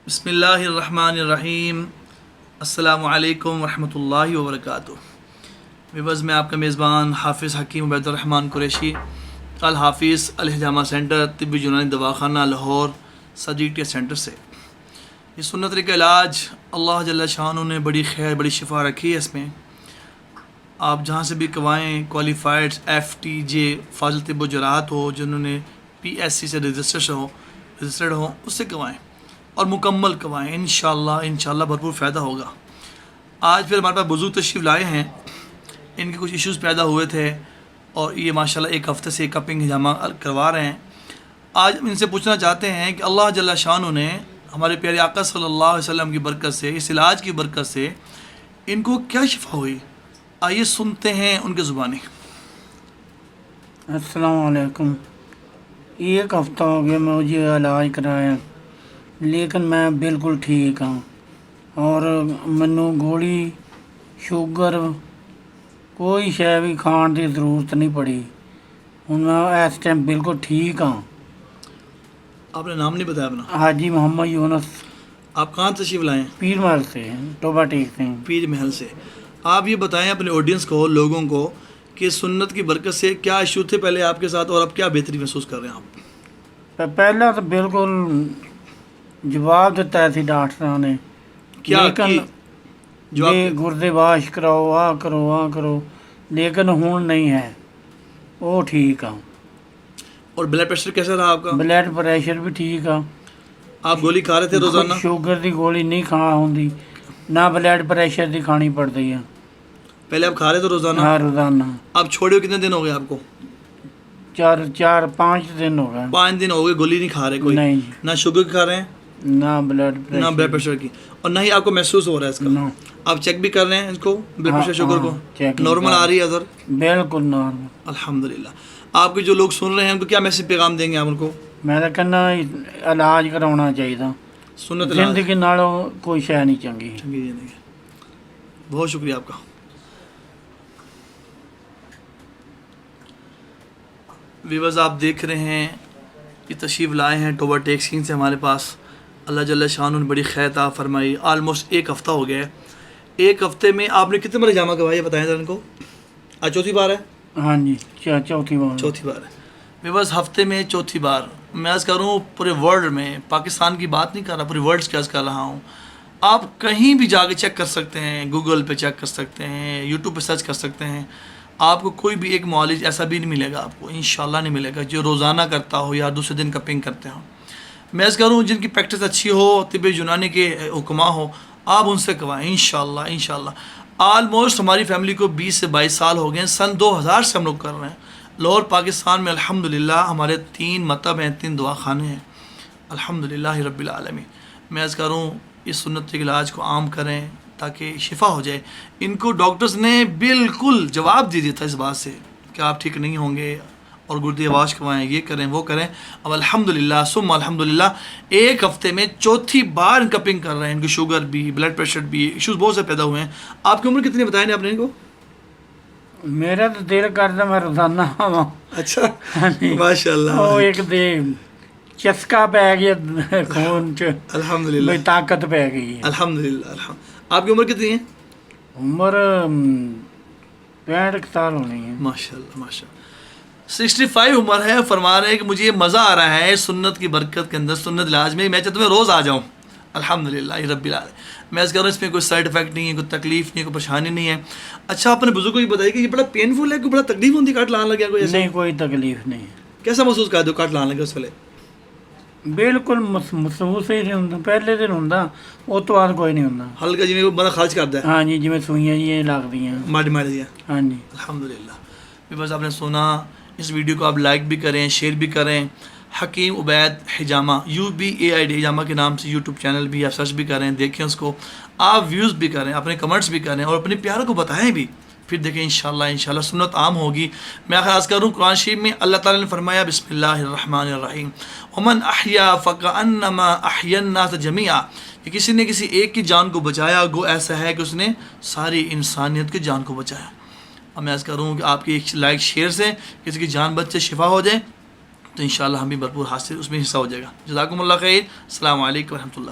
بسم اللہ الرحمن الرحیم۔ السلام علیکم ورحمۃ اللہ وبرکاتہ۔ ویورز، میں آپ کا میزبان حافظ حکیم عبید الرحمن قریشی، الحافظ الحجامہ سینٹر، طبی یونانی دواخانہ لاہور، سرجری سینٹر سے۔ یہ سنت طریقہ علاج اللہ جل شانہ نے بڑی خیر بڑی شفا رکھی ہے اس میں۔ آپ جہاں سے بھی کوائیں کوالیفائڈ FTJ فاضل طب و جراحت ہو، جنہوں نے PSC سے رجسٹرڈ ہو، اس سے کوائیں اور مکمل کوائیں، انشاءاللہ بھرپور فائدہ ہوگا۔ آج پھر ہمارے پاس بزرگ تشریف لائے ہیں، ان کے کچھ ایشوز پیدا ہوئے تھے اور یہ ماشاءاللہ ایک ہفتے سے کپنگ ہجامہ کروا رہے ہیں۔ آج ہم ان سے پوچھنا چاہتے ہیں کہ اللہ جل شانہ نے ہمارے پیارے آقا صلی اللہ علیہ وسلم کی برکت سے، اس علاج کی برکت سے ان کو کیا شفا ہوئی۔ آئیے سنتے ہیں ان کے زبانی۔ السلام علیکم۔ ایک ہفتہ ہو گیا مجھے علاج کرایا، لیکن میں بالکل ٹھیک ہوں اور مینوں گولی شوگر کوئی شے بھی کھان کی ضرورت نہیں پڑی۔ ہوں میں اس ٹائم بالکل ٹھیک ہوں۔ آپ نے نام نہیں بتایا اپنا؟ حاجی محمد یونس، آپ کہاں تشریف لائے ہیں؟ پیر محل سے، ٹوبہ ٹیک سے۔ پیر محل سے۔ آپ یہ بتائیں اپنے آڈینس کو، لوگوں کو، کہ سنت کی برکت سے کیا ایشو تھے پہلے آپ کے ساتھ اور اب کیا بہتری محسوس کر رہے ہیں آپ؟ پہلا تو بالکل جواب دیتا ہے ڈاکٹر نے، کیا لیکن جواب یہ گردے واش کراؤ، آ کرو، لیکن ہوں نہیں ہے، وہ ٹھیک ہے۔ اور بلڈ پریشر کیسا رہا آپ کا؟ بلڈ پریشر بھی ٹھیک ہے۔ آپ گولی کھا رہے تھے روزانہ؟ شوگر دی گولی نہیں کھا ہوندی، نہ بلڈ پریشر دی کھانی پڑتی ہے۔ پہلے آپ کھا رہے تھے روزانہ؟ ہاں، روزانہ۔ آپ چھوڑے ہوئے کتنے دن ہو گئے آپ کو؟ 5 دن ہو گئے۔ 5 دن ہو گئے گولی نہیں کھا رہے کوئی؟ نہیں، نہ شوگر کی کھا رہے ہیں، نہ بلڈ نہ بلڈ پریشر کی، اور نہ ہی آپ کو محسوس ہو رہا ہے اس کا؟ آپ چیک بھی کر رہے ہیں اس کو، بلڈ پریشر شوگر کو؟ نارمل آ رہی ہے ادھر؟ بالکل نارمل، الحمدللہ۔ آپ کے جو لوگ سن رہے ہیں ان کو کیا میسج پیغام دیں گے آپ ان کو؟ میں تو کہنا علاج کراؤنا چاہیے، سنت علاج زندگی نالوں کوئی شے نہیں چنگی۔ بہت شکریہ آپ کا۔ ویورز، آپ دیکھ رہے ہیں یہ تشریف لائے ہیں ٹوبہ ٹیکسین سے ہمارے پاس۔ اللہ جل شانہ نے بڑی خیر عطا فرمائی۔ آلموسٹ ایک ہفتہ ہو گیا ہے۔ ایک ہفتے میں آپ نے کتنے بار ہجامہ کروایا بتائیں ذرا ان کو؟ آج چوتھی بار ہے؟ ہاں جی، چوتھی بار ہے۔ ویورز، ہفتے میں چوتھی بار۔ میں عرض کروں پورے ورلڈ میں، پاکستان کی بات نہیں کر رہا، پورے ورلڈ کی عرض کر رہا ہوں۔ آپ کہیں بھی جا کے چیک کر سکتے ہیں، گوگل پہ چیک کر سکتے ہیں، یوٹیوب پہ سرچ کر سکتے ہیں۔ آپ کو کوئی بھی ایک معالج ایسا بھی نہیں ملے گا، آپ کو انشاءاللہ نہیں ملے گا جو روزانہ کرتا ہو یا دوسرے دن کپنگ کرتے ہوں۔ میں عرض کروں جن کی پریکٹس اچھی ہو، طب یونانی کے حکما ہو، آپ ان سے کوائیں انشاءاللہ۔ آلموسٹ ہماری فیملی کو 20 سے 22 سال ہو گئے ہیں۔ سن 2000 سے ہم لوگ کر رہے ہیں۔ لاہور پاکستان میں الحمدللہ ہمارے 3 مکتب ہیں، 3 دواخانے ہیں، الحمدللہ رب العالمین۔ میں عرض کروں اس سنت کے علاج کو عام کریں تاکہ شفا ہو جائے۔ ان کو ڈاکٹرز نے بالکل جواب دے دیا تھا اس بات سے کہ آپ ٹھیک نہیں ہوں گے اور گردے واش کروائیں، یہ کریں وہ کریں۔ اب الحمدللہ ثم الحمدللہ ایک ہفتے میں چوتھی بار کپنگ کر رہے ہیں۔ ان کی شوگر بھی، بلڈ پریشر بھی، ایشوز بہت سے پیدا ہوئے ہیں۔ آپ کی عمر کتنی بتائیں نے آپ نے ان کو؟ میرا تو دل کرتا میں روزانہ آواں۔ اچھا، ماشاءاللہ۔ وہ ایک دے چسکا پی گیا خون چ، الحمدللہ، طاقت پی گئی۔ الحمدللہ۔ آپ کی عمر کتنی ہے؟ عمر 65 سال ہونی ہے۔ ماشاءاللہ 65 عمر ہے۔ فرما رہے ہیں کہ مجھے یہ مزہ آ رہا ہے سنت کی برکت کے اندر، سنت علاج میں۔ میں چاہتا ہوں میں روز آ جاؤں، الحمدللہ رب العالمین۔ میں اس کہہ رہا ہوں اس میں کوئی سائڈ افیکٹ نہیں ہے، کوئی تکلیف نہیں ہے، کوئی پریشانی نہیں ہے۔ اچھا، اپنے بزرگوں کو یہ بتائیے کہ یہ بڑا پینفل ہے، کوئی بڑا تکلیف ہوتی کاٹ لانے لگا کوئی ایسا؟ نہیں، کوئی تکلیف نہیں۔ کیسا محسوس کر دو کاٹ لانے لگا اس ویلے؟ بالکل محسوس ہی نہیں ہوتا، پہلے دن ہوتا، وہ تو بعد کوئی نہیں ہوتا۔ ہلکا جی میں بندہ خارج کرتا ہے؟ ہاں جی، جی سوئیاں جی لگتی ہیں، مار دیا۔ ہاں جی، الحمدللہ۔ بس آپ نے سنا، اس ویڈیو کو آپ لائک بھی کریں، شیئر بھی کریں۔ حکیم عبید حجامہ، UBAID حجامہ کے نام سے یوٹیوب چینل بھی آپ سرچ بھی کریں، دیکھیں اس کو، آپ ویوز بھی کریں، اپنے کمنٹس بھی کریں اور اپنے پیاروں کو بتائیں بھی، پھر دیکھیں انشاءاللہ سنت عام ہوگی۔ میں آخر کروں، قرآن شریف میں اللہ تعالیٰ نے فرمایا بسم اللہ الرحمن الرحیم، ومن احیا فکأنما احیا الناس جمیعا، کہ کسی نے کسی ایک کی جان کو بچایا گو ایسا ہے کہ اس نے ساری انسانیت کی جان کو بچایا۔ اب میں عرض کروں کہ آپ کی ایک لائک شیئر سے کسی کی جان بچ سے شفا ہو جائے تو انشاءاللہ ہم بھی بھرپور حاصل اس میں حصہ ہو جائے گا۔ جزاکم اللہ خیر۔ السلام علیکم ورحمۃ اللہ۔